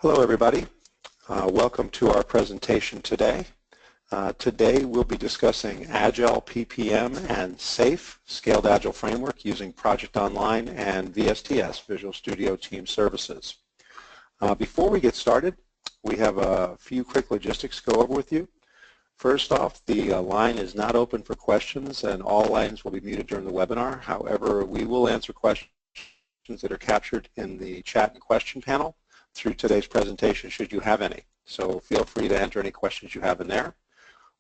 Hello everybody. Welcome to our presentation today. Today we'll be discussing Agile PPM and SAFe, Scaled Agile Framework, using Project Online and VSTS, Visual Studio Team Services. Before we get started, we have a few quick logistics to go over with you. First off, the line is not open for questions and all lines will be muted during the webinar. However, we will answer questions that are captured in the chat and question panel through today's presentation should you have any. So feel free to enter any questions you have in there.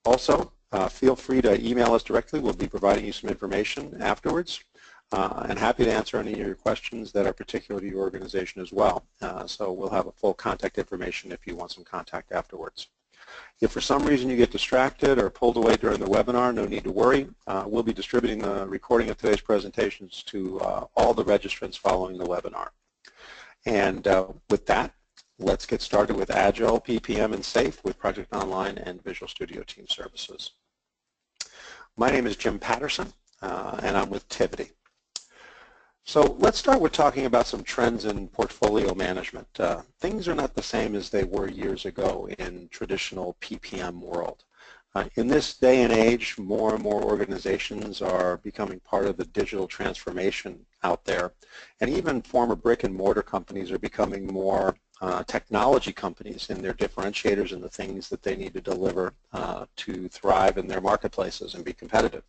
Also, feel free to email us directly. We'll be providing you some information afterwards and happy to answer any of your questions that are particular to your organization as well. So we'll have a full contact information if you want some contact afterwards. If for some reason you get distracted or pulled away during the webinar, no need to worry. We'll be distributing the recording of today's presentations to all the registrants following the webinar. And with that, let's get started with Agile, PPM, and SAFe with Project Online and Visual Studio Team Services. My name is Jim Patterson, and I'm with Tivity. So let's start with talking about some trends in portfolio management. Things are not the same as they were years ago in traditional PPM world. In this day and age, more and more organizations are becoming part of the digital transformation out there, and even former brick and mortar companies are becoming more technology companies in their differentiators and the things that they need to deliver to thrive in their marketplaces and be competitive.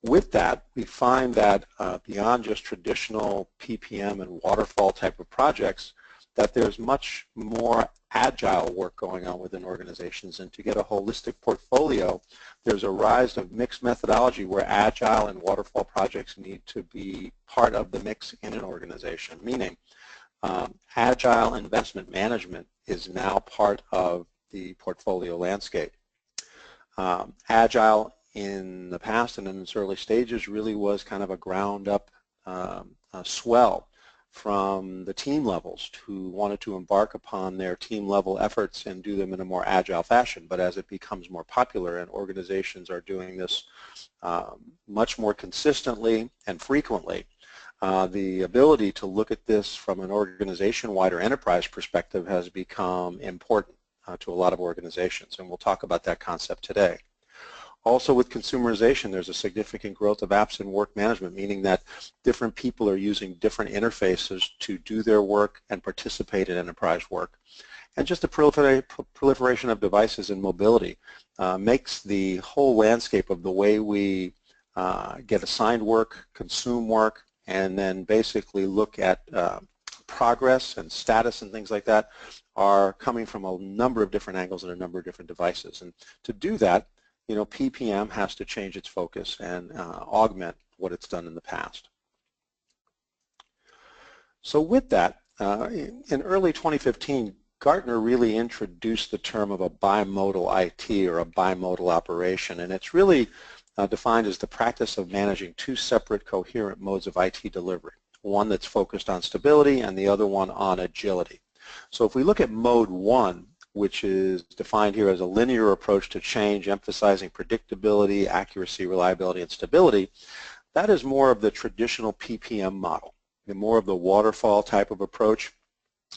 With that, we find that beyond just traditional PPM and waterfall type of projects, that there's much more agile work going on within organizations, and to get a holistic portfolio, there's a rise of mixed methodology where agile and waterfall projects need to be part of the mix in an organization, meaning agile investment management is now part of the portfolio landscape. Agile in the past and in its early stages really was kind of a ground-up swell from the team levels who wanted to embark upon their team level efforts and do them in a more agile fashion. But as it becomes more popular and organizations are doing this much more consistently and frequently, the ability to look at this from an organization-wide or enterprise perspective has become important to a lot of organizations, and we'll talk about that concept today. Also with consumerization, there's a significant growth of apps and work management, meaning that different people are using different interfaces to do their work and participate in enterprise work. And just the proliferation of devices and mobility makes the whole landscape of the way we get assigned work, consume work, and then basically look at progress and status and things like that are coming from a number of different angles and a number of different devices. And to do that, you know, PPM has to change its focus and augment what it's done in the past. So with that, in early 2015, Gartner really introduced the term of a bimodal IT or a bimodal operation, and it's really defined as the practice of managing two separate coherent modes of IT delivery, one that's focused on stability and the other one on agility. So if we look at mode one, which is defined here as a linear approach to change, emphasizing predictability, accuracy, reliability, and stability, that is more of the traditional PPM model, and more of the waterfall type of approach,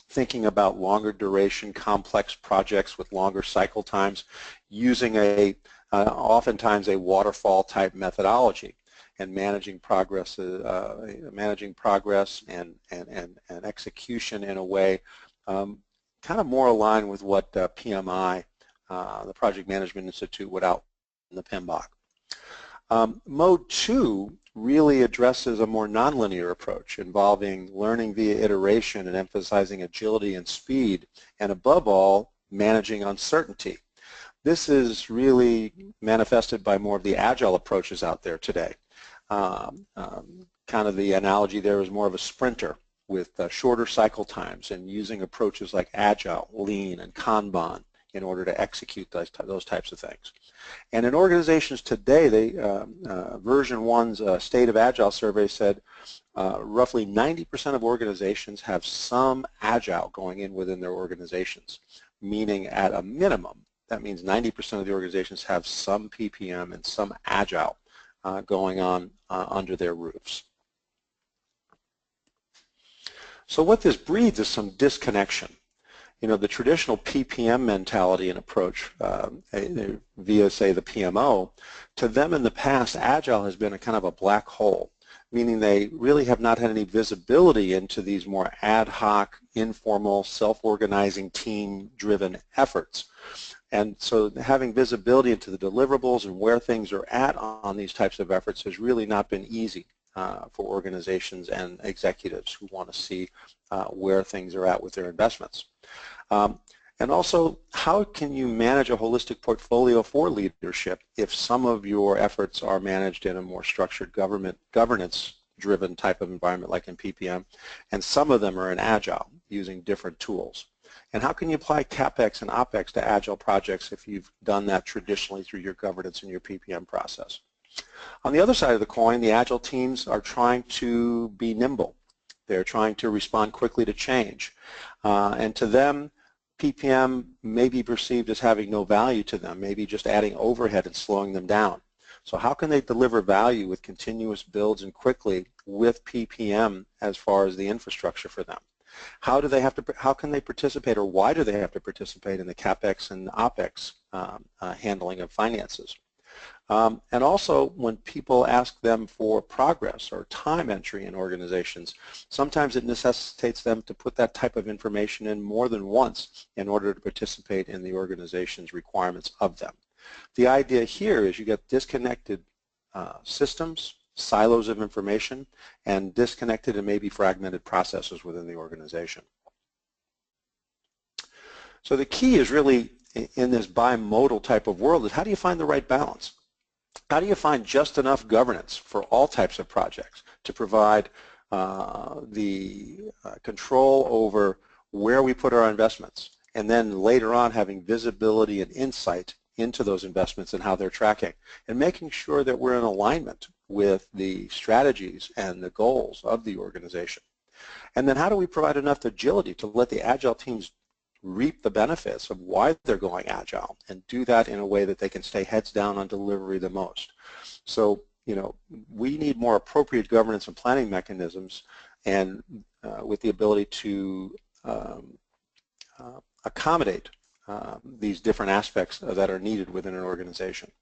thinking about longer duration, complex projects with longer cycle times, using oftentimes a waterfall type methodology, and managing progress and execution in a way kind of more aligned with what PMI, the Project Management Institute, would outline in the PMBOK. Mode 2 really addresses a more nonlinear approach involving learning via iteration and emphasizing agility and speed, and above all, managing uncertainty. This is really manifested by more of the agile approaches out there today. Kind of the analogy there is more of a sprinter with shorter cycle times and using approaches like Agile, Lean, and Kanban in order to execute those types of things. And in organizations today, version 1's State of Agile survey said roughly 90% of organizations have some Agile going in within their organizations, meaning at a minimum, that means 90% of the organizations have some PPM and some Agile going on under their roofs. So what this breeds is some disconnection. You know, the traditional PPM mentality and approach, via, say, the PMO, to them in the past, Agile has been a kind of a black hole, meaning they really have not had any visibility into these more ad hoc, informal, self-organizing, team-driven efforts. And so having visibility into the deliverables and where things are at on these types of efforts has really not been easy for organizations and executives who want to see where things are at with their investments. And also, how can you manage a holistic portfolio for leadership if some of your efforts are managed in a more structured governance-driven type of environment like in PPM, and some of them are in Agile using different tools? And how can you apply CapEx and OpEx to Agile projects if you've done that traditionally through your governance and your PPM process? On the other side of the coin, the Agile teams are trying to be nimble. They're trying to respond quickly to change. And to them, PPM may be perceived as having no value to them, maybe just adding overhead and slowing them down. So how can they deliver value with continuous builds and quickly with PPM as far as the infrastructure for them? How can they participate, or why do they have to participate in the CapEx and OpEx handling of finances? And also, when people ask them for progress or time entry in organizations, sometimes it necessitates them to put that type of information in more than once in order to participate in the organization's requirements of them. The idea here is you get disconnected systems, silos of information, and disconnected and maybe fragmented processes within the organization. So the key is really, in this bimodal type of world, is how do you find the right balance? How do you find just enough governance for all types of projects to provide the control over where we put our investments, and then later on having visibility and insight into those investments and how they're tracking, and making sure that we're in alignment with the strategies and the goals of the organization? And then how do we provide enough agility to let the Agile teams reap the benefits of why they're going Agile, and do that in a way that they can stay heads down on delivery the most? So, you know, we need more appropriate governance and planning mechanisms, and with the ability to accommodate these different aspects that are needed within an organization.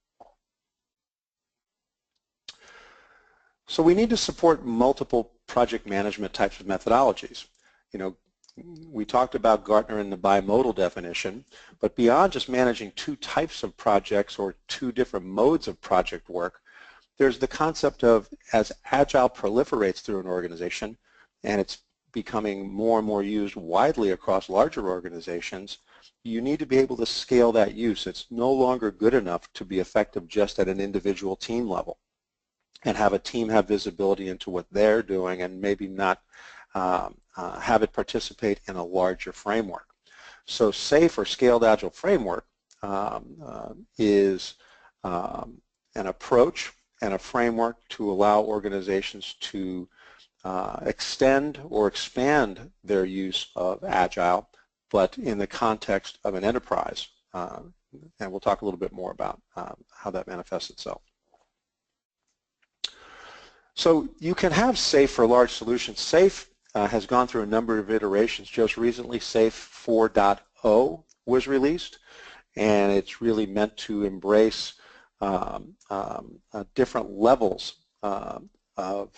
So we need to support multiple project management types of methodologies. You know, we talked about Gartner and the bimodal definition, but beyond just managing two types of projects or two different modes of project work, there's the concept of, as Agile proliferates through an organization and it's becoming more and more used widely across larger organizations, you need to be able to scale that use. It's no longer good enough to be effective just at an individual team level and have a team have visibility into what they're doing and maybe not have it participate in a larger framework. So SAFE, or Scaled Agile Framework, is an approach and a framework to allow organizations to extend or expand their use of Agile, but in the context of an enterprise. And we'll talk a little bit more about how that manifests itself. So you can have SAFE for large solutions. SAFE has gone through a number of iterations. Just recently, SAFE 4.0 was released, and it's really meant to embrace different levels of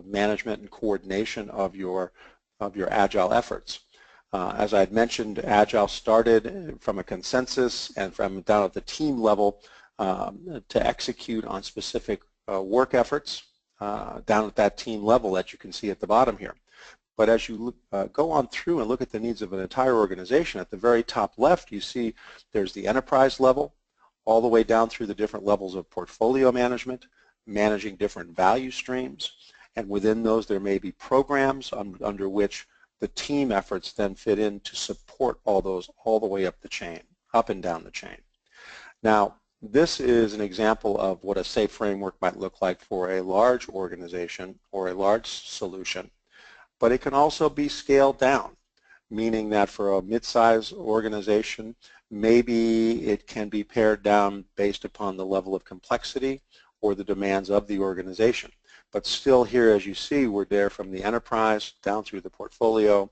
management and coordination of your Agile efforts. As I had mentioned, Agile started from a consensus and from down at the team level to execute on specific work efforts down at that team level that you can see at the bottom here. But as you go on through and look at the needs of an entire organization, at the very top left you see there's the enterprise level, all the way down through the different levels of portfolio management, managing different value streams, and within those there may be programs under which the team efforts then fit in to support all those all the way up the chain, up and down the chain. Now, this is an example of what a SAFE framework might look like for a large organization or a large solution, but it can also be scaled down, meaning that for a mid-size organization, maybe it can be pared down based upon the level of complexity or the demands of the organization. But still here, as you see, we're there from the enterprise down through the portfolio,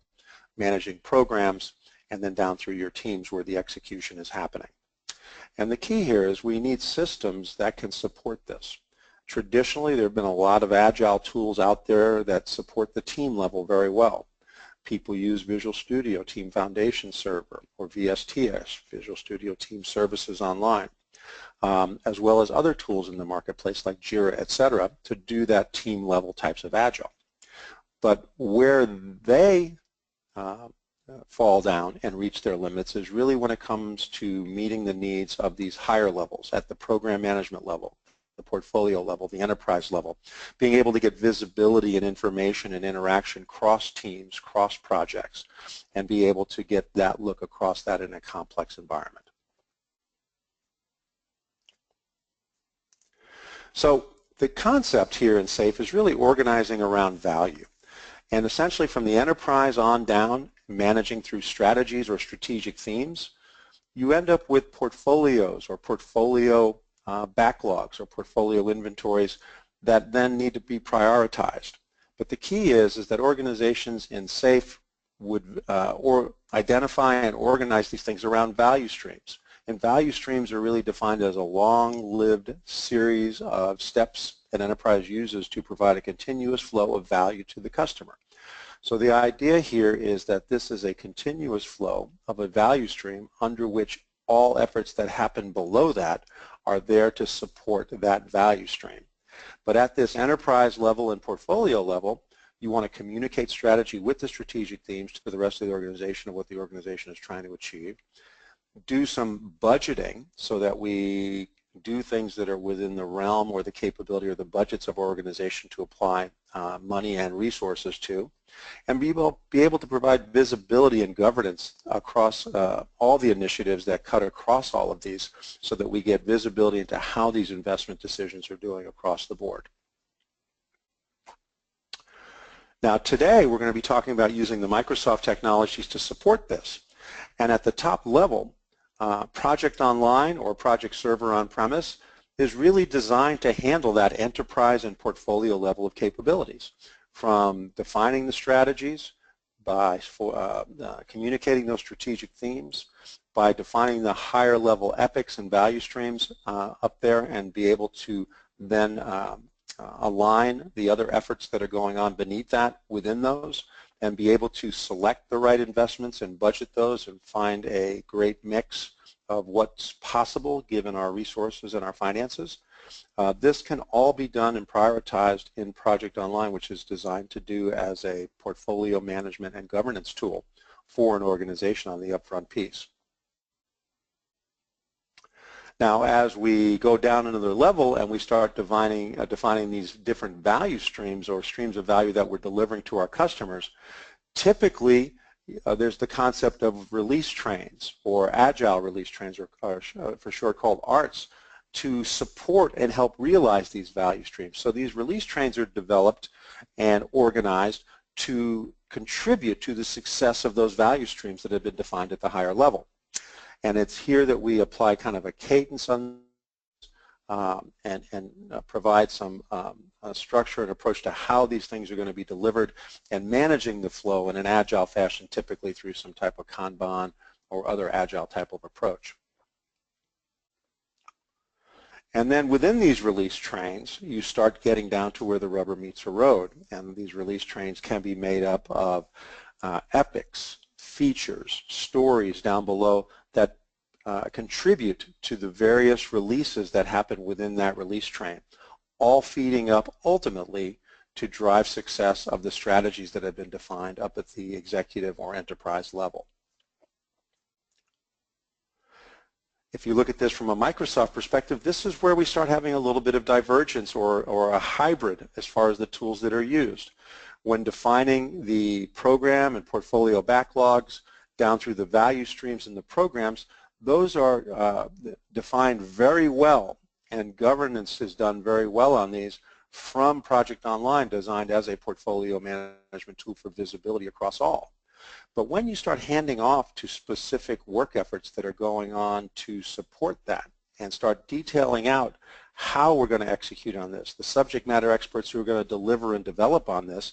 managing programs, and then down through your teams where the execution is happening. And the key here is we need systems that can support this. Traditionally, there have been a lot of Agile tools out there that support the team level very well. People use Visual Studio Team Foundation Server or VSTS, Visual Studio Team Services Online, as well as other tools in the marketplace like Jira, etc., to do that team level types of Agile. But where they fall down and reach their limits is really when it comes to meeting the needs of these higher levels at the program management level, the portfolio level, the enterprise level, being able to get visibility and information and interaction cross teams, cross projects, and be able to get that look across that in a complex environment. So the concept here in SAFE is really organizing around value. And essentially from the enterprise on down, managing through strategies or strategic themes, you end up with portfolios or portfolio backlogs or portfolio inventories that then need to be prioritized. But the key is that organizations in SAFE would identify and organize these things around value streams. And value streams are really defined as a long-lived series of steps an enterprise uses to provide a continuous flow of value to the customer. So the idea here is that this is a continuous flow of a value stream under which all efforts that happen below that are there to support that value stream. But at this enterprise level and portfolio level, you want to communicate strategy with the strategic themes to the rest of the organization of what the organization is trying to achieve. Do some budgeting so that we do things that are within the realm or the capability or the budgets of our organization to apply money and resources to, and be able to provide visibility and governance across all the initiatives that cut across all of these so that we get visibility into how these investment decisions are doing across the board. Now today we're going to be talking about using the Microsoft technologies to support this. And at the top level, Project Online or Project Server on-premise is really designed to handle that enterprise and portfolio level of capabilities, from defining the strategies, by communicating those strategic themes, by defining the higher level epics and value streams up there, and be able to then align the other efforts that are going on beneath that within those, and be able to select the right investments and budget those and find a great mix of what's possible given our resources and our finances. This can all be done and prioritized in Project Online, which is designed to do as a portfolio management and governance tool for an organization on the upfront piece. Now, as we go down another level and we start defining these different value streams or streams of value that we're delivering to our customers, typically there's the concept of release trains or Agile release trains, or for short called ARTs, to support and help realize these value streams. So these release trains are developed and organized to contribute to the success of those value streams that have been defined at the higher level. And it's here that we apply kind of a cadence on and provide some structure and approach to how these things are going to be delivered, and managing the flow in an Agile fashion, typically through some type of Kanban or other Agile type of approach. And then within these release trains, you start getting down to where the rubber meets the road, and these release trains can be made up of epics, features, stories down below that contribute to the various releases that happen within that release train, all feeding up ultimately to drive success of the strategies that have been defined up at the executive or enterprise level. If you look at this from a Microsoft perspective, this is where we start having a little bit of divergence or a hybrid as far as the tools that are used. When defining the program and portfolio backlogs down through the value streams and the programs, those are defined very well, and governance is done very well on these from Project Online, designed as a portfolio management tool for visibility across all. But when you start handing off to specific work efforts that are going on to support that and start detailing out how we're going to execute on this, the subject matter experts who are going to deliver and develop on this,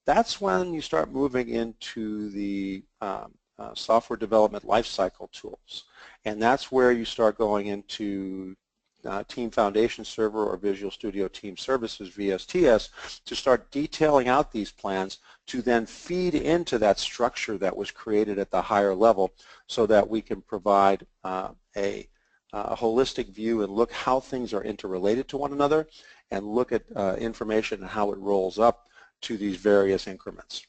that's when you start moving into the software development lifecycle tools. And that's where you start going into Team Foundation Server or Visual Studio Team Services, VSTS, to start detailing out these plans to then feed into that structure that was created at the higher level so that we can provide a holistic view and look how things are interrelated to one another and look at information and how it rolls up to these various increments.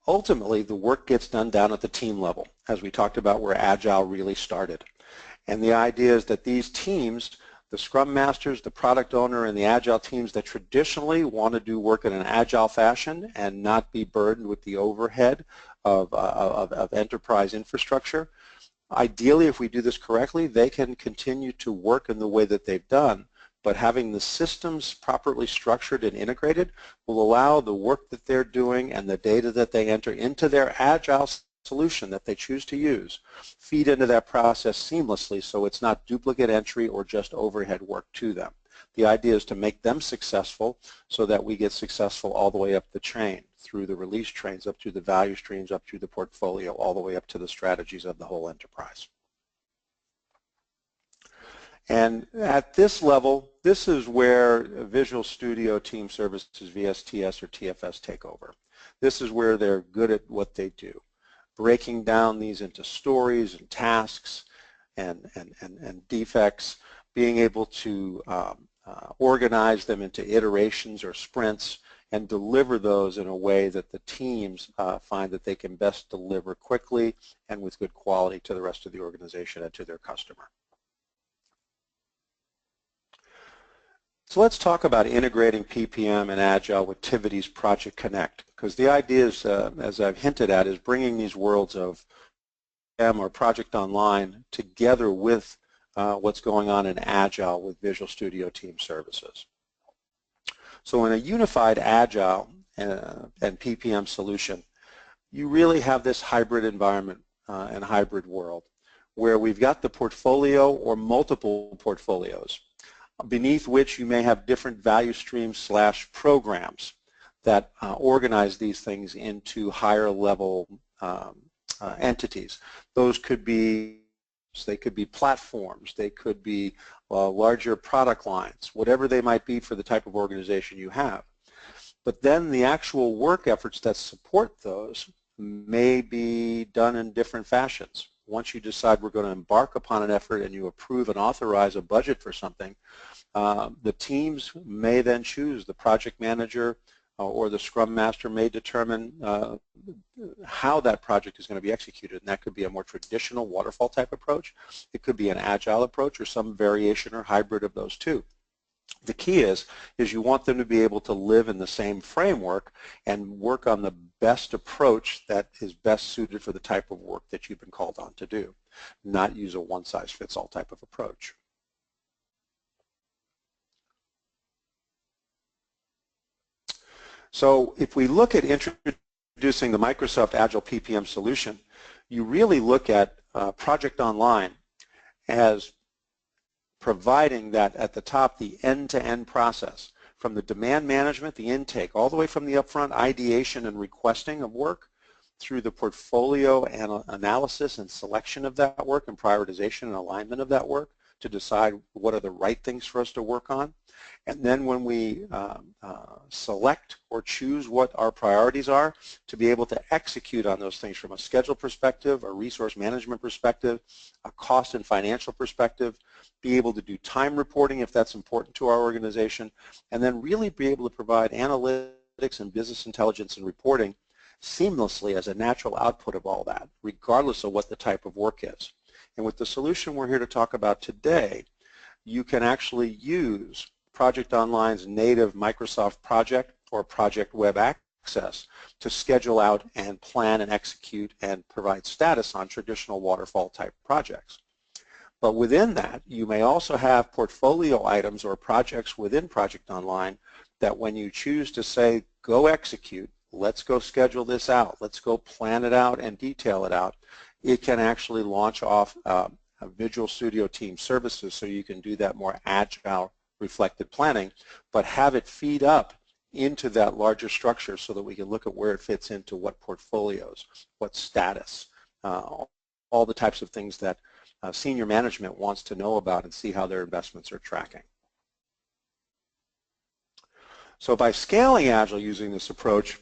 Ultimately, the work gets done down at the team level, as we talked about where Agile really started. And the idea is that these teams, the Scrum Masters, the product owner, and the Agile teams that traditionally want to do work in an Agile fashion and not be burdened with the overhead of enterprise infrastructure, ideally, if we do this correctly, they can continue to work in the way that they've done, but having the systems properly structured and integrated will allow the work that they're doing and the data that they enter into their Agile solution that they choose to use feed into that process seamlessly so it's not duplicate entry or just overhead work to them. The idea is to make them successful so that we get successful all the way up the chain, through the release trains, up through the value streams, up through the portfolio, all the way up to the strategies of the whole enterprise. And at this level, this is where Visual Studio Team Services, VSTS or TFS take over. This is where they're good at what they do, breaking down these into stories and tasks and defects, being able to organize them into iterations or sprints and deliver those in a way that the teams find that they can best deliver quickly and with good quality to the rest of the organization and to their customer. So let's talk about integrating PPM and Agile with Tivity's Project Connect, because the idea is, as I've hinted at, is bringing these worlds of PPM or Project Online together with what's going on in Agile with Visual Studio Team Services. So in a unified Agile and PPM solution, you really have this hybrid environment and hybrid world where we've got the portfolio or multiple portfolios, beneath which you may have different value streams / programs that organize these things into higher level entities. Those could be, they could be platforms, they could be larger product lines, whatever they might be for the type of organization you have. But then the actual work efforts that support those may be done in different fashions. Once you decide we're going to embark upon an effort and you approve and authorize a budget for something, the teams may then choose the project manager or the Scrum Master may determine how that project is going to be executed, and that could be a more traditional waterfall type approach. It could be an Agile approach or some variation or hybrid of those two. The key is you want them to be able to live in the same framework and work on the best approach that is best suited for the type of work that you've been called on to do, not use a one-size-fits-all type of approach. So if we look at introducing the Microsoft Agile PPM solution, you really look at Project Online as providing that at the top, the end-to-end process, from the demand management, the intake, all the way from the upfront ideation and requesting of work, through the portfolio and analysis and selection of that work and prioritization and alignment of that work to decide what are the right things for us to work on. And then when we select or choose what our priorities are, to be able to execute on those things from a schedule perspective, a resource management perspective, a cost and financial perspective, be able to do time reporting if that's important to our organization, and then really be able to provide analytics and business intelligence and reporting seamlessly as a natural output of all that, regardless of what the type of work is. And with the solution we're here to talk about today, you can actually use Project Online's native Microsoft Project or Project Web Access to schedule out and plan and execute and provide status on traditional waterfall type projects. But within that, you may also have portfolio items or projects within Project Online that when you choose to say, go execute, let's go schedule this out, let's go plan it out and detail it out, it can actually launch off a Visual Studio Team Services so you can do that more agile reflected planning, but have it feed up into that larger structure so that we can look at where it fits into what portfolios, what status, all the types of things that senior management wants to know about and see how their investments are tracking. So by scaling Agile using this approach,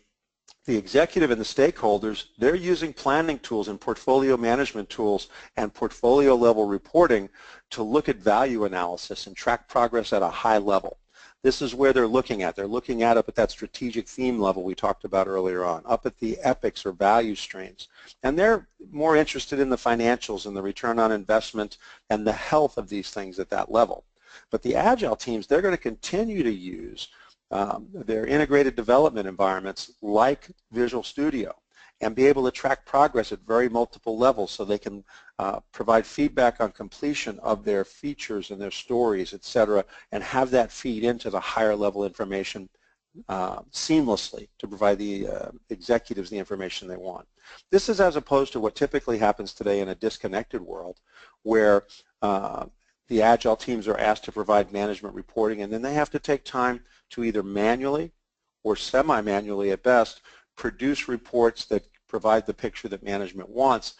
the executive and the stakeholders, they're using planning tools and portfolio management tools and portfolio level reporting to look at value analysis and track progress at a high level. This is where they're looking at. They're looking at up at that strategic theme level we talked about earlier on, up at the epics or value streams. And they're more interested in the financials and the return on investment and the health of these things at that level. But the Agile teams, they're going to continue to use their integrated development environments like Visual Studio and be able to track progress at very multiple levels so they can provide feedback on completion of their features and their stories, etc., and have that feed into the higher level information seamlessly to provide the executives the information they want. This is as opposed to what typically happens today in a disconnected world where the Agile teams are asked to provide management reporting, and then they have to take time to either manually or semi-manually at best produce reports that provide the picture that management wants,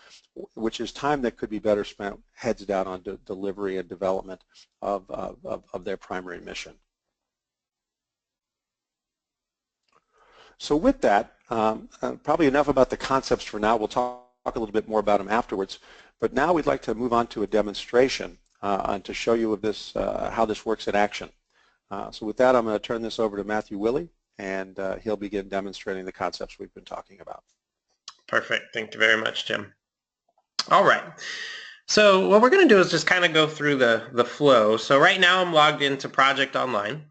which is time that could be better spent heads down on delivery and development of their primary mission. So with that, probably enough about the concepts for now. We'll talk a little bit more about them afterwards. But now we'd like to move on to a demonstration and to show you this, how this works in action. So with that, I'm going to turn this over to Matthew Willey, and he'll begin demonstrating the concepts we've been talking about. Perfect. Thank you very much, Jim. All right. So what we're going to do is just kind of go through the flow. So right now I'm logged into Project Online.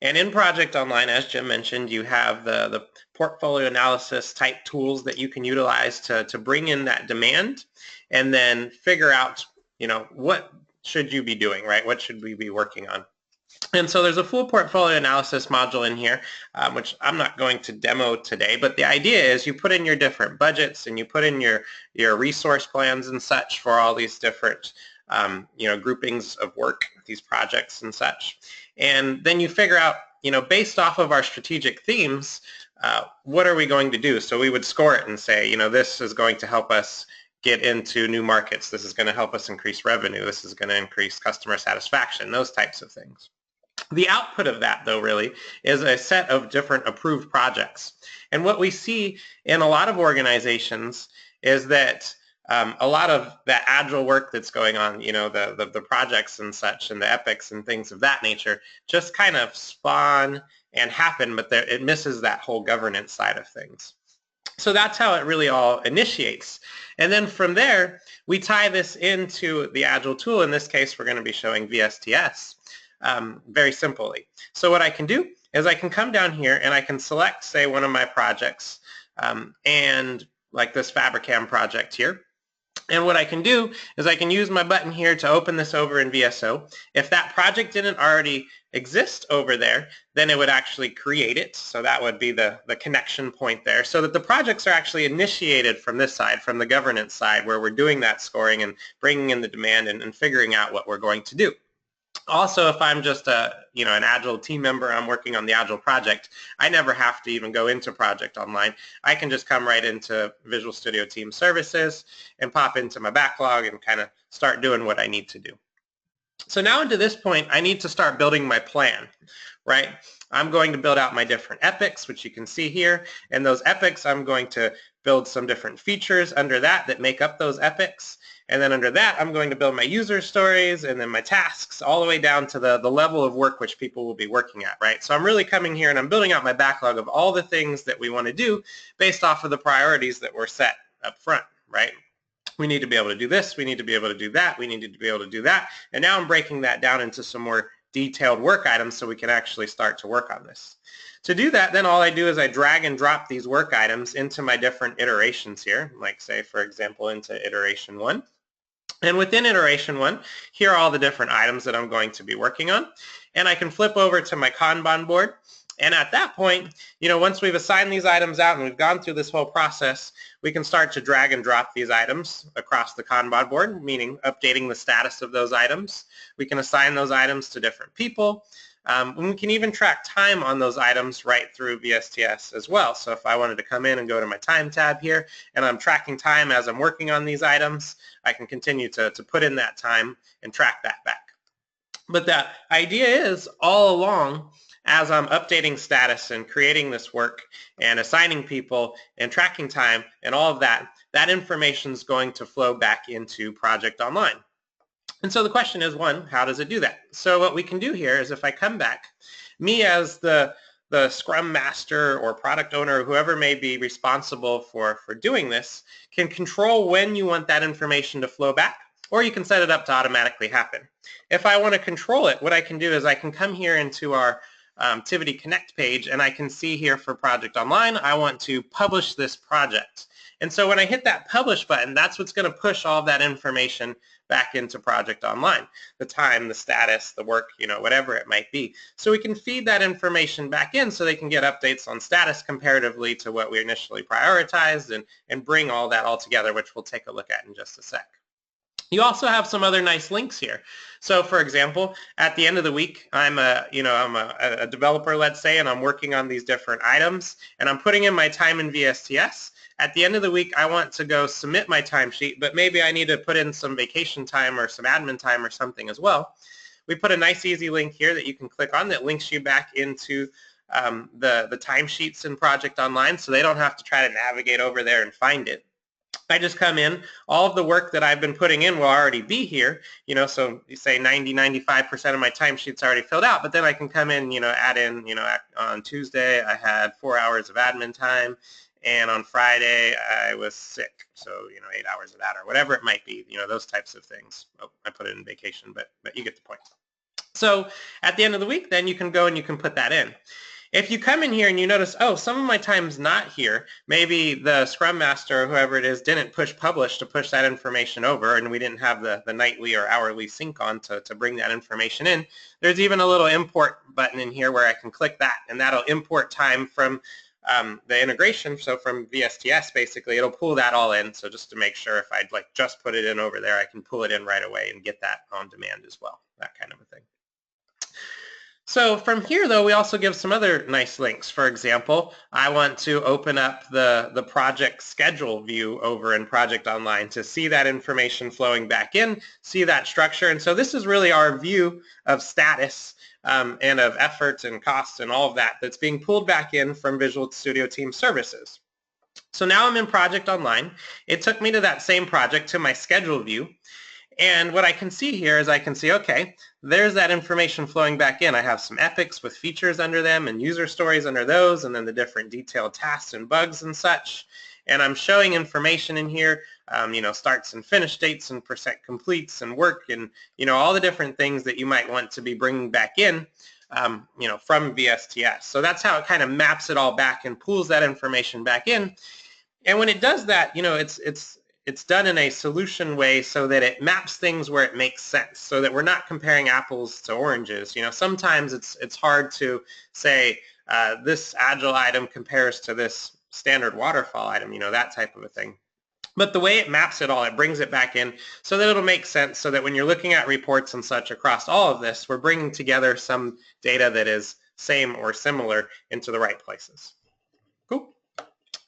And in Project Online, as Jim mentioned, you have the portfolio analysis type tools that you can utilize to bring in that demand and then figure out, what should you be doing, right? What should we be working on? And so there's a full portfolio analysis module in here, which I'm not going to demo today, but the idea is you put in your different budgets and you put in your resource plans and such for all these different groupings of work, these projects and such. And then you figure out, based off of our strategic themes, what are we going to do? So we would score it and say, this is going to help us get into new markets. This is going to help us increase revenue. This is going to increase customer satisfaction, those types of things. The output of that, though, really, is a set of different approved projects. And what we see in a lot of organizations is that a lot of that Agile work that's going on, the projects and such and the epics and things of that nature just kind of spawn and happen, but it misses that whole governance side of things. So that's how it really all initiates. And then from there, we tie this into the Agile tool. In this case, we're going to be showing VSTS. Very simply. So what I can do is I can come down here and I can select, say, one of my projects and like this Fabricam project here. And what I can do is I can use my button here to open this over in VSO. If that project didn't already exist over there, then it would actually create it. So that would be the connection point there, so that the projects are actually initiated from this side, from the governance side, where we're doing that scoring and bringing in the demand and figuring out what we're going to do. Also, if I'm just an Agile team member, I'm working on the Agile project, I never have to even go into Project Online. I can just come right into Visual Studio Team Services and pop into my backlog and kind of start doing what I need to do. So now to this point, I need to start building my plan, right? I'm going to build out my different epics, which you can see here. And those epics, I'm going to build some different features under that make up those epics. And then under that, I'm going to build my user stories and then my tasks all the way down to the level of work which people will be working at, right? So I'm really coming here and I'm building out my backlog of all the things that we want to do based off of the priorities that were set up front, right? We need to be able to do this. We need to be able to do that. We need to be able to do that. And now I'm breaking that down into some more detailed work items so we can actually start to work on this. To do that, then all I do is I drag and drop these work items into my different iterations here, like say, for example, into iteration 1. And within iteration 1, here are all the different items that I'm going to be working on. And I can flip over to my Kanban board. And at that point, once we've assigned these items out and we've gone through this whole process, we can start to drag and drop these items across the Kanban board, meaning updating the status of those items. We can assign those items to different people. And we can even track time on those items right through VSTS as well. So if I wanted to come in and go to my time tab here, and I'm tracking time as I'm working on these items, I can continue to put in that time and track that back. But the idea is, all along, as I'm updating status and creating this work and assigning people and tracking time and all of that, that information is going to flow back into Project Online. And so the question is, one, how does it do that? So what we can do here is, if I come back, me as the Scrum Master or product owner, or whoever may be responsible for doing this, can control when you want that information to flow back, or you can set it up to automatically happen. If I want to control it, what I can do is I can come here into our Tivity Connect page, and I can see here for Project Online, I want to publish this project. And so when I hit that publish button, that's what's going to push all of that information back into Project Online. The time, the status, the work, whatever it might be. So we can feed that information back in so they can get updates on status comparatively to what we initially prioritized, and bring all that all together, which we'll take a look at in just a sec. You also have some other nice links here. So for example, at the end of the week, I'm a developer, let's say, and I'm working on these different items, and I'm putting in my time in VSTS. At the end of the week, I want to go submit my timesheet, but maybe I need to put in some vacation time or some admin time or something as well. We put a nice easy link here that you can click on that links you back into the timesheets in Project Online, so they don't have to try to navigate over there and find it. I just come in, all of the work that I've been putting in will already be here, so you say 90-95% of my timesheet's already filled out, but then I can come in, add in, on Tuesday I had 4 hours of admin time, and on Friday I was sick, so 8 hours of that, or whatever it might be, those types of things. Oh, I put it in vacation, but you get the point. So at the end of the week, then you can go and you can put that in. If you come in here and you notice, oh, some of my time's not here, maybe the Scrum Master or whoever it is didn't push publish to push that information over, and we didn't have the nightly or hourly sync on to bring that information in, there's even a little import button in here where I can click that, and that'll import time from the integration. So from VSTS, basically, it'll pull that all in. So just to make sure, if I'd just put it in over there, I can pull it in right away and get that on demand as well, that kind of a thing. So from here, though, we also give some other nice links. For example, I want to open up the project schedule view over in Project Online to see that information flowing back in, see that structure. And so this is really our view of status and of effort and cost and all of that that's being pulled back in from Visual Studio Team Services. So now I'm in Project Online. It took me to that same project, to my schedule view. And what I can see here is I can see, okay, there's that information flowing back in. I have some epics with features under them and user stories under those, and then the different detailed tasks and bugs and such. And I'm showing information in here, starts and finish dates and percent completes and work, and all the different things that you might want to be bringing back in, from VSTS. So that's how it kind of maps it all back and pulls that information back in. And when it does that, it's done in a solution way so that it maps things where it makes sense, so that we're not comparing apples to oranges. Sometimes it's hard to say this Agile item compares to this standard waterfall item, that type of a thing. But the way it maps it all, it brings it back in so that it'll make sense, so that when you're looking at reports and such across all of this, we're bringing together some data that is same or similar into the right places. Cool.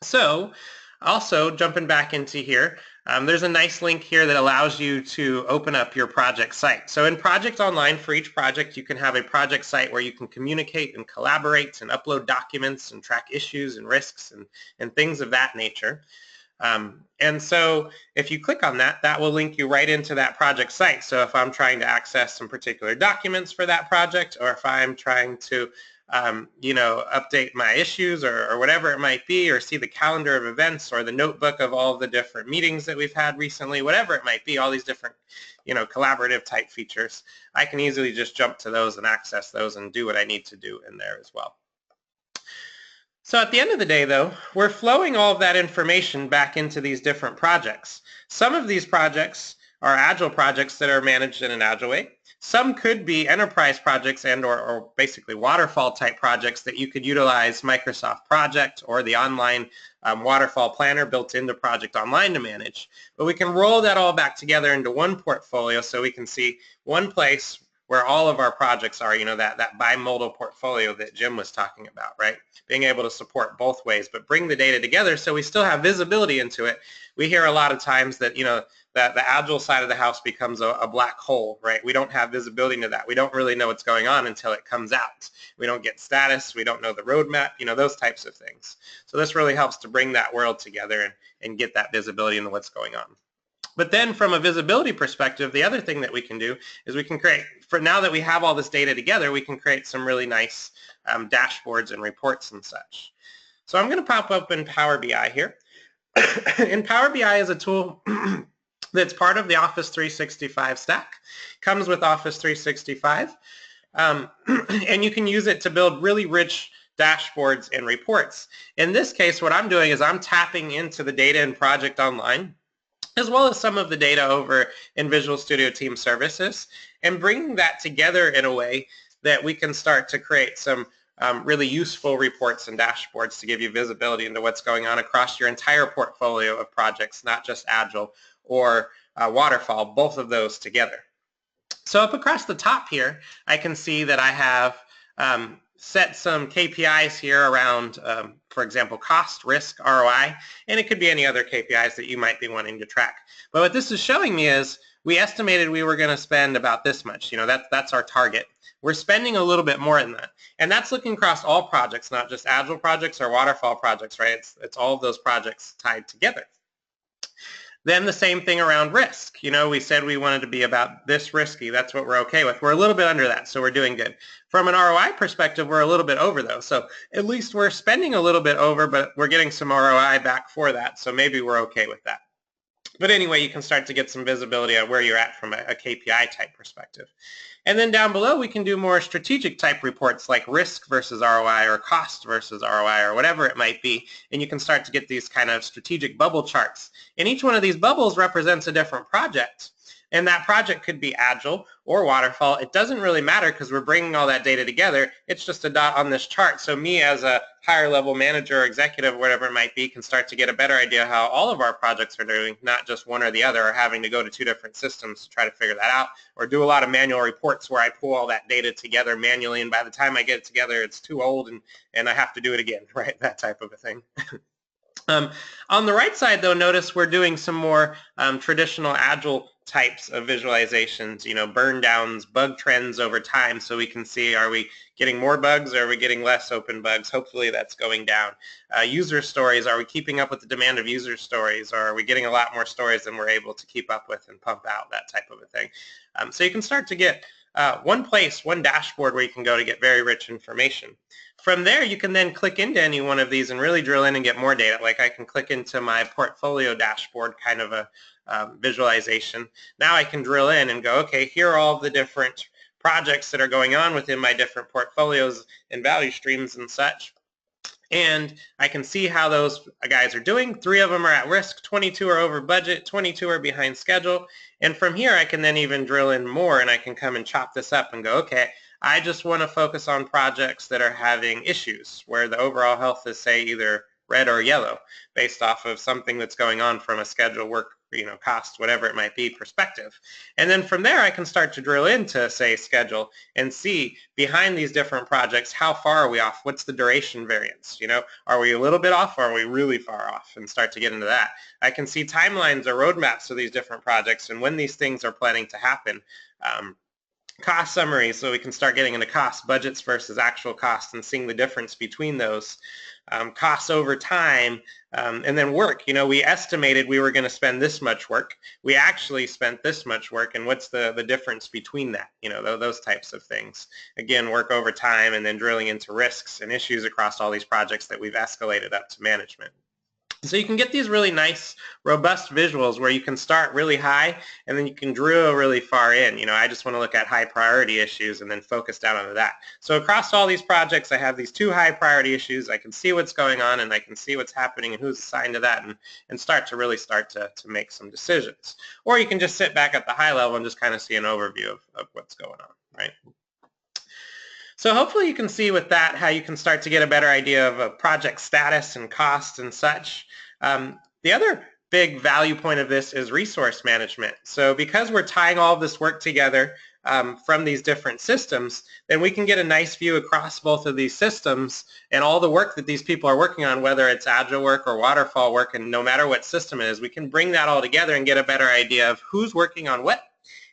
So also, jumping back into here, there's a nice link here that allows you to open up your project site. So in Project Online, for each project, you can have a project site where you can communicate and collaborate and upload documents and track issues and risks and things of that nature. And so if you click on that, that will link you right into that project site. So if I'm trying to access some particular documents for that project, or if I'm trying to update my issues or whatever it might be, or see the calendar of events or the notebook of all the different meetings that we've had recently, whatever it might be, all these different, collaborative type features, I can easily just jump to those and access those and do what I need to do in there as well. So at the end of the day, though, we're flowing all of that information back into these different projects. Some of these projects are Agile projects that are managed in an Agile way. Some could be enterprise projects and or basically waterfall type projects that you could utilize Microsoft Project or the online waterfall planner built into Project Online to manage. But we can roll that all back together into one portfolio so we can see one place where all of our projects are, that bimodal portfolio that Jim was talking about, right? Being able to support both ways, but bring the data together so we still have visibility into it. We hear a lot of times that, that the Agile side of the house becomes a black hole, right? We don't have visibility into that. We don't really know what's going on until it comes out. We don't get status. We don't know the roadmap, those types of things. So this really helps to bring that world together and get that visibility into what's going on. But then from a visibility perspective, the other thing that we can do is we can create, for now that we have all this data together, we can create some really nice dashboards and reports and such. So I'm going to pop up in Power BI here. And Power BI is a tool that's part of the Office 365 stack, comes with Office 365, and you can use it to build really rich dashboards and reports. In this case, what I'm doing is I'm tapping into the data in Project Online, as well as some of the data over in Visual Studio Team Services, and bringing that together in a way that we can start to create some really useful reports and dashboards to give you visibility into what's going on across your entire portfolio of projects, not just Agile or Waterfall, both of those together. So up across the top here, I can see that I have set some KPIs here around, for example, cost, risk, ROI, and it could be any other KPIs that you might be wanting to track. But what this is showing me is we estimated we were going to spend about this much. That's our target. We're spending a little bit more than that. And that's looking across all projects, not just Agile projects or Waterfall projects, right? It's all of those projects tied together. Then the same thing around risk. We said we wanted to be about this risky. That's what we're okay with. We're a little bit under that, so we're doing good. From an ROI perspective, we're a little bit over, though. So at least we're spending a little bit over, but we're getting some ROI back for that, so maybe we're okay with that. But anyway, you can start to get some visibility on where you're at from a KPI type perspective. And then down below, we can do more strategic type reports like risk versus ROI or cost versus ROI or whatever it might be. And you can start to get these kind of strategic bubble charts. And each one of these bubbles represents a different project. And that project could be Agile or Waterfall. It doesn't really matter because we're bringing all that data together. It's just a dot on this chart. So me as a higher level manager or executive, whatever it might be, can start to get a better idea how all of our projects are doing, not just one or the other, or having to go to two different systems to try to figure that out, or do a lot of manual reports where I pull all that data together manually, and by the time I get it together, it's too old and I have to do it again, right? That type of a thing. On the right side, though, notice we're doing some more traditional Agile types of visualizations, burn downs, bug trends over time, so we can see, are we getting more bugs or are we getting less open bugs? Hopefully that's going down. User stories, are we keeping up with the demand of user stories, or are we getting a lot more stories than we're able to keep up with and pump out, that type of a thing. So you can start to get one place, one dashboard where you can go to get very rich information. From there, you can then click into any one of these and really drill in and get more data. Like I can click into my portfolio dashboard, kind of a visualization. Now I can drill in and go, okay, here are all the different projects that are going on within my different portfolios and value streams and such. And I can see how those guys are doing. 3 of them are at risk, 22 are over budget, 22 are behind schedule. And from here, I can then even drill in more, and I can come and chop this up and go, okay, I just want to focus on projects that are having issues where the overall health is, say, either red or yellow based off of something that's going on from a schedule, work, cost, whatever it might be perspective. And then from there, I can start to drill into, say, schedule and see behind these different projects, how far are we off? What's the duration variance? Are we a little bit off or are we really far off? And start to get into that. I can see timelines or roadmaps of these different projects and when these things are planning to happen. Cost summaries, so we can start getting into cost, budgets versus actual costs, and seeing the difference between those. Costs over time, and then work. We estimated we were going to spend this much work. We actually spent this much work, and what's the difference between that? Those types of things. Again, work over time, and then drilling into risks and issues across all these projects that we've escalated up to management. So you can get these really nice, robust visuals where you can start really high and then you can drill really far in. I just want to look at high priority issues and then focus down on that. So across all these projects, I have these 2 high priority issues. I can see what's going on and I can see what's happening and who's assigned to that, and start to make some decisions. Or you can just sit back at the high level and just kind of see an overview of what's going on, right? So hopefully you can see with that how you can start to get a better idea of a project status and cost and such. The other big value point of this is resource management. So because we're tying all of this work together from these different systems, then we can get a nice view across both of these systems and all the work that these people are working on, whether it's Agile work or waterfall work, and no matter what system it is, we can bring that all together and get a better idea of who's working on what,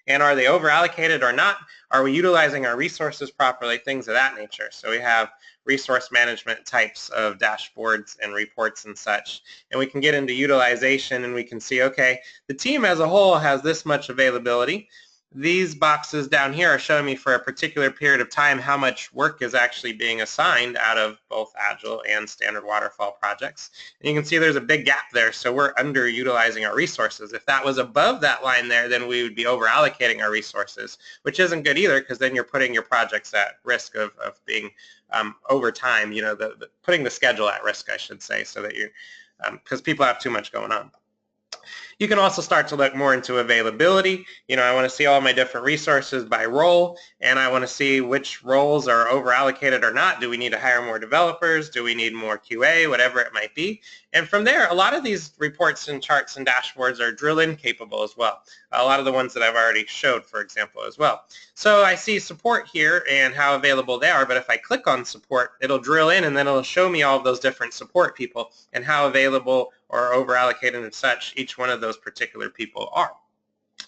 and are they over allocated or not? Are we utilizing our resources properly? Things of that nature. So we have resource management types of dashboards and reports and such. And we can get into utilization and we can see, okay, the team as a whole has this much availability. These boxes down here are showing me for a particular period of time how much work is actually being assigned out of both Agile and standard waterfall projects. And you can see there's a big gap there, so we're underutilizing our resources. If that was above that line there, then we would be over allocating our resources, which isn't good either, because then you're putting your projects at risk of being over time, you know, putting the schedule at risk, I should say, so that you're, because people have too much going on. You can also start to look more into availability. You know, I want to see all my different resources by role, and I want to see which roles are over allocated or not. Do we need to hire more developers? Do we need more QA? Whatever it might be. And from there, a lot of these reports and charts and dashboards are drill-in capable as well. A lot of the ones that I've already showed, for example, as well. So I see support here and how available they are, but if I click on support, it'll drill in and then it'll show me all of those different support people and how available or over allocated and such each one of those particular people are.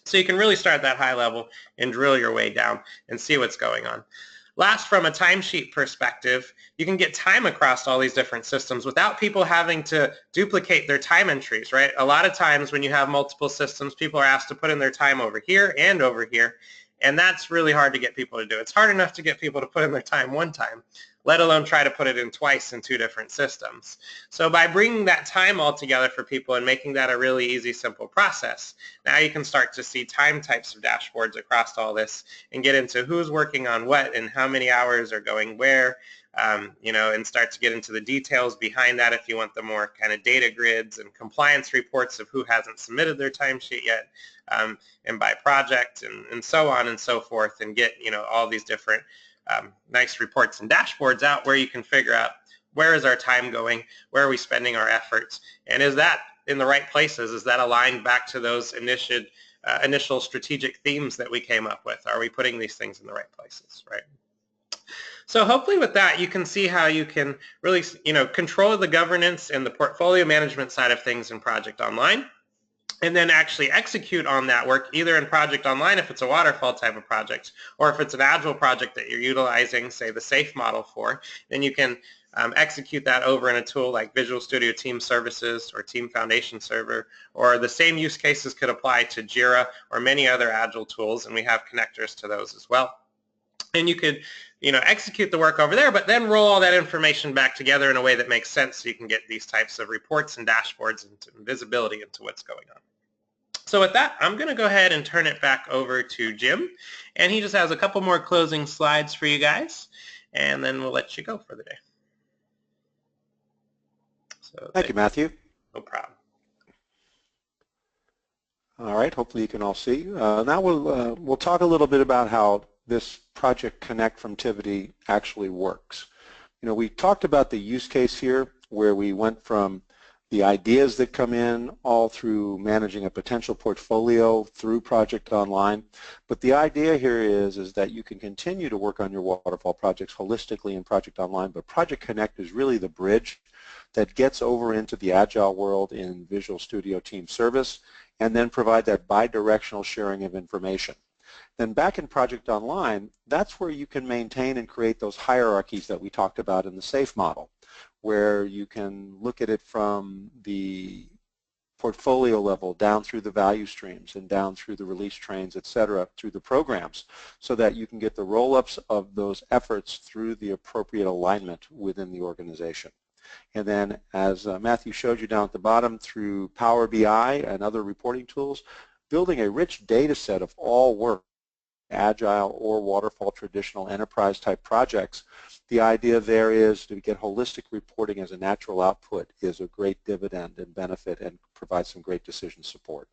So you can really start at that high level and drill your way down and see what's going on. Last, from a timesheet perspective, you can get time across all these different systems without people having to duplicate their time entries, right? A lot of times when you have multiple systems, people are asked to put in their time over here and over here, and that's really hard to get people to do. It's hard enough to get people to put in their time one time, let alone try to put it in twice in two different systems. So by bringing that time all together for people and making that a really easy, simple process, now you can start to see time types of dashboards across all this and get into who's working on what and how many hours are going where, you know, and start to get into the details behind that if you want the more kind of data grids and compliance reports of who hasn't submitted their timesheet yet, and by project and so on and so forth, and get, you know, all these different nice reports and dashboards out where you can figure out where is our time going, where are we spending our efforts, and is that in the right places? Is that aligned back to those initial strategic themes that we came up with? Are we putting these things in the right places, right? So hopefully with that, you can see how you can really, you know, control the governance and the portfolio management side of things in Project Online, and then actually execute on that work either in Project Online if it's a waterfall type of project, or if it's an Agile project that you're utilizing, say, the SAFe model for, then you can execute that over in a tool like Visual Studio Team Services or Team Foundation Server, or the same use cases could apply to Jira or many other Agile tools, and we have connectors to those as well. And you could, you know, execute the work over there, but then roll all that information back together in a way that makes sense so you can get these types of reports and dashboards and visibility into what's going on. So with that, I'm going to go ahead and turn it back over to Jim, and he just has a couple more closing slides for you guys, and then we'll let you go for the day. So Thank you, Matthew. No problem. All right, hopefully you can all see. Now we'll talk a little bit about how this Project Connect from Tivity actually works. You know, we talked about the use case here where we went from the ideas that come in all through managing a potential portfolio through Project Online. But the idea here is that you can continue to work on your waterfall projects holistically in Project Online, but Project Connect is really the bridge that gets over into the Agile world in Visual Studio Team Service, and then provide that bi-directional sharing of information. Then back in Project Online, that's where you can maintain and create those hierarchies that we talked about in the SAFe model, where you can look at it from the portfolio level down through the value streams and down through the release trains, etc., through the programs, so that you can get the roll-ups of those efforts through the appropriate alignment within the organization. And then, as Matthew showed you down at the bottom, through Power BI and other reporting tools, building a rich data set of all work, Agile or waterfall traditional enterprise type projects. The idea there is to get holistic reporting as a natural output is a great dividend and benefit and provides some great decision support.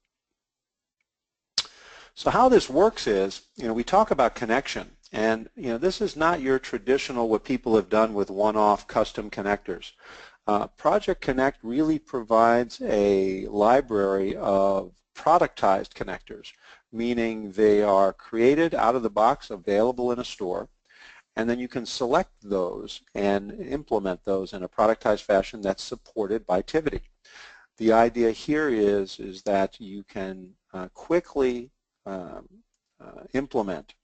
So how this works is, you know, we talk about connection, and you know, this is not your traditional what people have done with one-off custom connectors. Project Connect really provides a library of productized connectors meaning they are created out of the box, available in a store, and then you can select those and implement those in a productized fashion that's supported by Tivity. The idea here is that you can quickly implement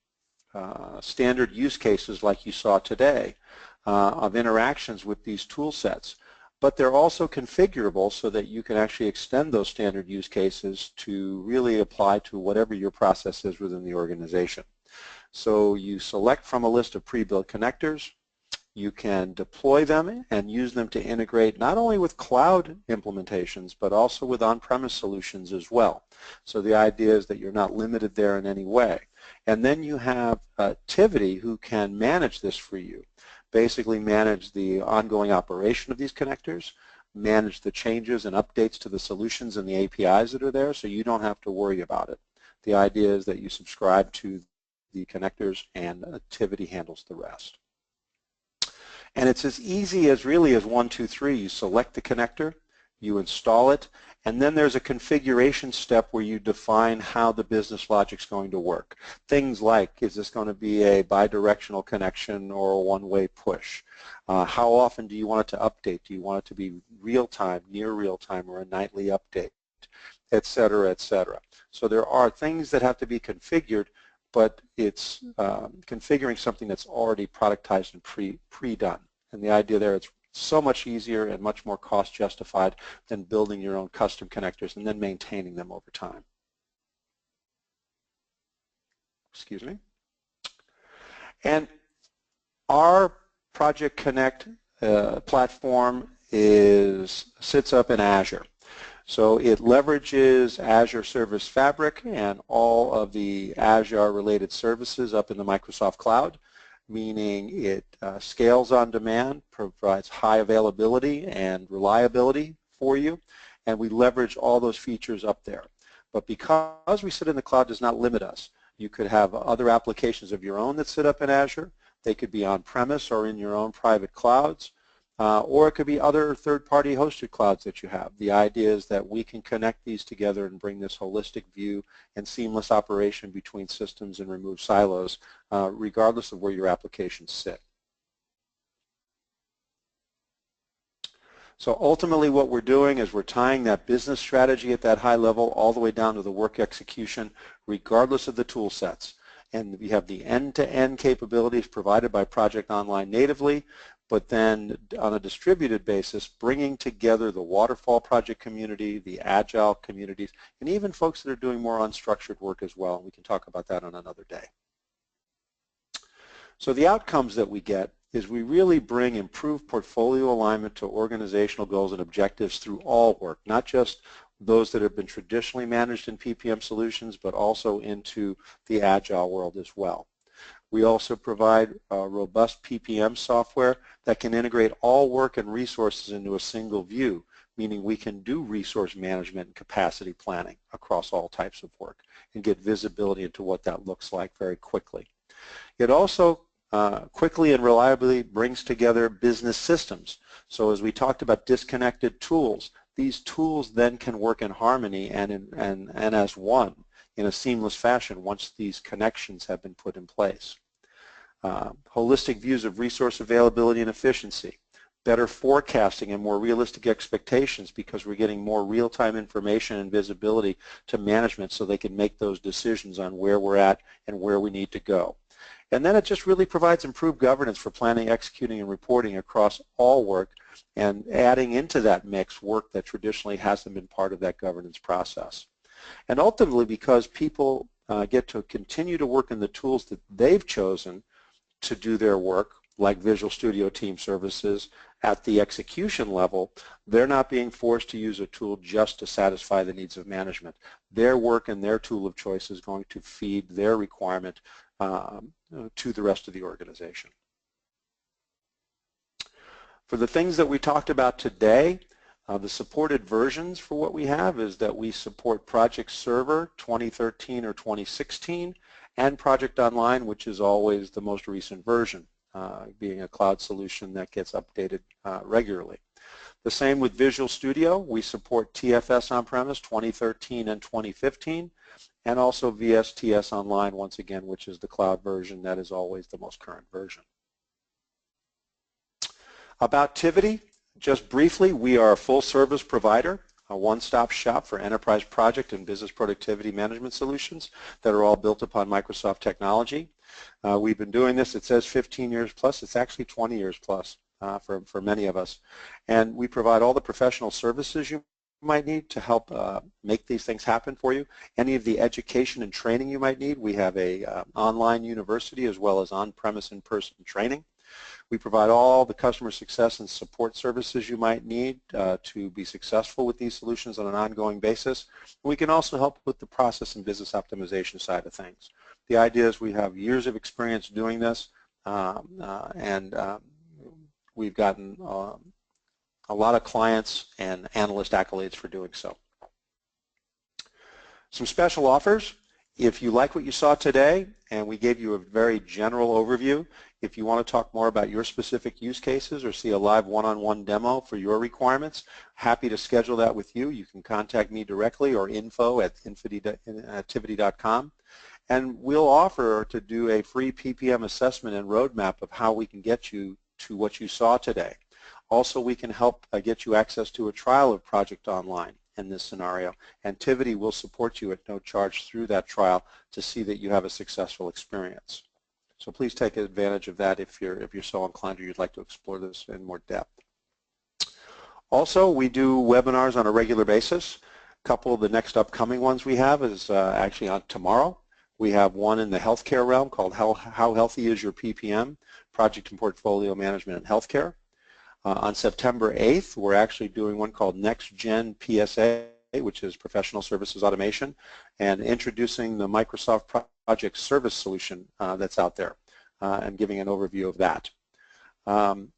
standard use cases like you saw today of interactions with these tool sets, but they're also configurable so that you can actually extend those standard use cases to really apply to whatever your process is within the organization. So you select from a list of pre-built connectors. You can deploy them and use them to integrate not only with cloud implementations but also with on-premise solutions as well. So the idea is that you're not limited there in any way. And then you have Tivity who can manage this for you. Basically manage the ongoing operation of these connectors, manage the changes and updates to the solutions and the APIs that are there, so you don't have to worry about it. The idea is that you subscribe to the connectors and Tivity handles the rest. And it's as easy as really as 1, 2, 3. You select the connector, you install it, and then there's a configuration step where you define how the business logic's going to work. Things like, is this going to be a bidirectional connection or a one-way push? How often do you want it to update? Do you want it to be real-time, near real-time, or a nightly update, et cetera, et cetera. So there are things that have to be configured, but it's configuring something that's already productized and pre-done. And the idea there, it's so much easier and much more cost justified than building your own custom connectors and then maintaining them over time. Excuse me. And our Project Connect platform sits up in Azure. So it leverages Azure Service Fabric and all of the Azure-related services up in the Microsoft Cloud, meaning it scales on demand, provides high availability and reliability for you, and we leverage all those features up there. But because we sit in the cloud does not limit us. You could have other applications of your own that sit up in Azure. They could be on-premise or in your own private clouds. Or it could be other third-party hosted clouds that you have. The idea is that we can connect these together and bring this holistic view and seamless operation between systems and remove silos, regardless of where your applications sit. So ultimately what we're doing is we're tying that business strategy at that high level all the way down to the work execution, regardless of the tool sets. And we have the end-to-end capabilities provided by Project Online natively, but then on a distributed basis, bringing together the waterfall project community, the Agile communities, and even folks that are doing more unstructured work as well. We can talk about that on another day. So the outcomes that we get is we really bring improved portfolio alignment to organizational goals and objectives through all work, not just those that have been traditionally managed in PPM solutions, but also into the Agile world as well. We also provide robust PPM software that can integrate all work and resources into a single view, meaning we can do resource management and capacity planning across all types of work and get visibility into what that looks like very quickly. It also quickly and reliably brings together business systems. So as we talked about disconnected tools, these tools then can work in harmony and as one in a seamless fashion once these connections have been put in place. Holistic views of resource availability and efficiency, better forecasting and more realistic expectations because we're getting more real-time information and visibility to management so they can make those decisions on where we're at and where we need to go. And then it just really provides improved governance for planning, executing, and reporting across all work and adding into that mix work that traditionally hasn't been part of that governance process. And ultimately, because people get to continue to work in the tools that they've chosen to do their work, like Visual Studio Team Services, at the execution level, they're not being forced to use a tool just to satisfy the needs of management. Their work and their tool of choice is going to feed their requirement to the rest of the organization. For the things that we talked about today, the supported versions for what we have is that we support Project Server 2013 or 2016 and Project Online, which is always the most recent version, being a cloud solution that gets updated regularly. The same with Visual Studio. We support TFS on-premise 2013 and 2015, and also VSTS Online, once again, which is the cloud version that is always the most current version. About Tivity, just briefly, we are a full-service provider, a one-stop shop for enterprise project and business productivity management solutions that are all built upon Microsoft technology. We've been doing this, it says 15 years plus, it's actually 20 years plus for many of us. And we provide all the professional services you might need to help make these things happen for you. Any of the education and training you might need, we have a online university as well as on-premise in-person training. We provide all the customer success and support services you might need to be successful with these solutions on an ongoing basis. We can also help with the process and business optimization side of things. The idea is we have years of experience doing this, and we've gotten a lot of clients and analyst accolades for doing so. Some special offers. If you like what you saw today, and we gave you a very general overview, if you want to talk more about your specific use cases or see a live one-on-one demo for your requirements, happy to schedule that with you. You can contact me directly or info@tivity.com. And we'll offer to do a free PPM assessment and roadmap of how we can get you to what you saw today. Also, we can help get you access to a trial of Project Online in this scenario, and Tivity will support you at no charge through that trial to see that you have a successful experience. So please take advantage of that if you're so inclined or you'd like to explore this in more depth. Also, we do webinars on a regular basis. A couple of the next upcoming ones we have is actually on tomorrow. We have one in the healthcare realm called How Healthy is Your PPM? Project and Portfolio Management in Healthcare. On September 8th, we're actually doing one called Next Gen PSA, which is Professional Services Automation, and introducing the Microsoft Project Service Solution that's out there and giving an overview of that.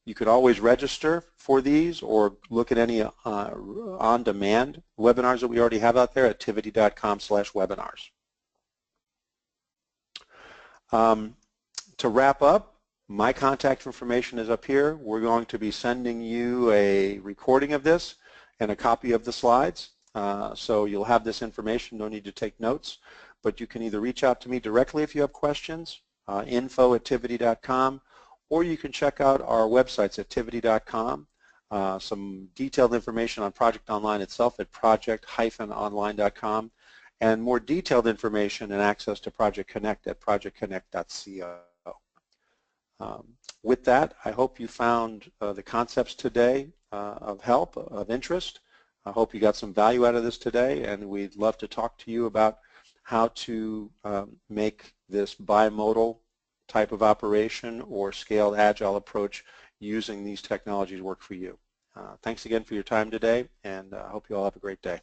You could always register for these or look at any on-demand webinars that we already have out there at tivity.com/webinars. To wrap up, my contact information is up here. We're going to be sending you a recording of this and a copy of the slides. So you'll have this information, no need to take notes, but you can either reach out to me directly if you have questions, info@tivity.com, or you can check out our websites at tivity.com, some detailed information on Project Online itself at project-online.com, and more detailed information and access to Project Connect at projectconnect.co. With that, I hope you found the concepts today of help, of interest. I hope you got some value out of this today, and we'd love to talk to you about how to make this bimodal type of operation or scaled agile approach using these technologies work for you. Thanks again for your time today, and I hope you all have a great day.